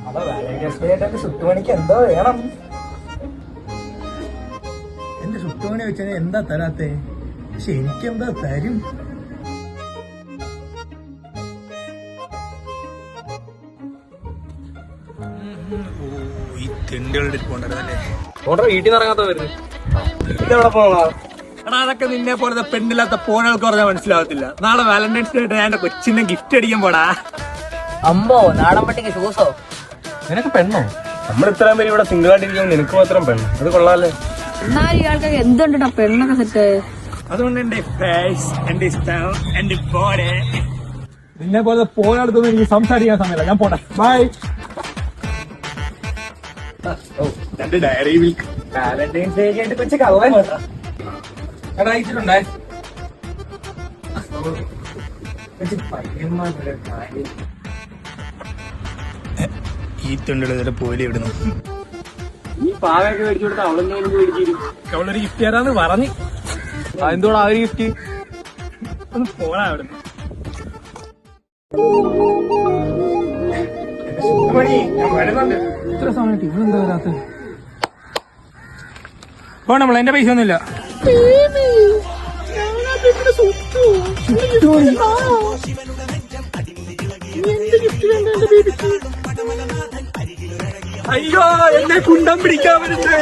അപ്പൊ Valentine's day ആയിട്ട് സുട്ടുമണിക്ക് എന്തോ വേണം. എന്റെ സുട്ടുമണി വെച്ചാൽ എന്താ തരാത്തെ? പക്ഷെ എനിക്കെന്താ തരും? ഈ തെണ്ടുകളുടെ വീട്ടിൽ നിന്ന് ഇറങ്ങാത്ത വരുന്നു. ഇതെവിടെ പോകാ? എടാ അതൊക്കെ നിന്നെ പോലത്തെ പെണ്ണില്ലാത്ത പോണകൾക്ക് പറഞ്ഞാൽ മനസ്സിലാവത്തില്ല. നാളെ വാലന്റൈൻസ് ഡേ ഞാൻ എന്റെ കൊച്ചിനെ ഗിഫ്റ്റ് അടിക്കാൻ പോടാ. അമ്പോ നാടൻ പട്ടിക്ക് ഷൂസോ? നിനക്ക് പെണ്ണോ? നമ്മൾ ഇത്രയും പേര് ഇവിടെ സിംഗിൾ ആയിട്ടിരിക്കുമ്പോൾ നിനക്ക് മാത്രം പെണ്ണ്, അത് കൊള്ളാല്ലേ? എന്നാലും ഇയാൾക്കൊക്കെ എന്തുണ്ടാ പെണ്ണൊക്കെ സെറ്റ്. അതുകൊണ്ട് എന്റെ ഫേസ്, എന്റെ ഇഷ്ടം, എന്റെ ബോഡി. നിന്നെ പോലെ പോയാടത്തൊന്നും എനിക്ക് സംസാരിക്കാൻ സമയമില്ല. ഞാൻ പോട്ടെ, ബൈ. എന്റെ ഡയറി മിൽക്ക് വാലന്റൈൻസ് ഡേ ആയിട്ട് കൊച്ചു കള്ളൻ എടാ അയച്ചിട്ടുണ്ടേ. ഈ തൊണ്ടിൽ പോലെ ഇവിടുന്ന് ഈ പാവയൊക്കെ മേടിച്ചു കൊടുത്ത അവളെന്തെങ്കിലും മേടിച്ചിരും. അവളൊരു ഗിഫ്റ്റ് തരാന്ന് പറഞ്ഞ്. എന്തോടാ ആ ഒരു ഗിഫ്റ്റ്? ഒന്ന് പോടാ അവിടുന്ന്. ഇത്ര സമയത്ത് ഇവളെന്താ വരാത്ത? പോണം നമ്മൾ, എന്റെ പൈസ ഒന്നുമില്ല. അയ്യോ എന്നെ കുണ്ടം പിടിക്കാൻ വരുന്നേ.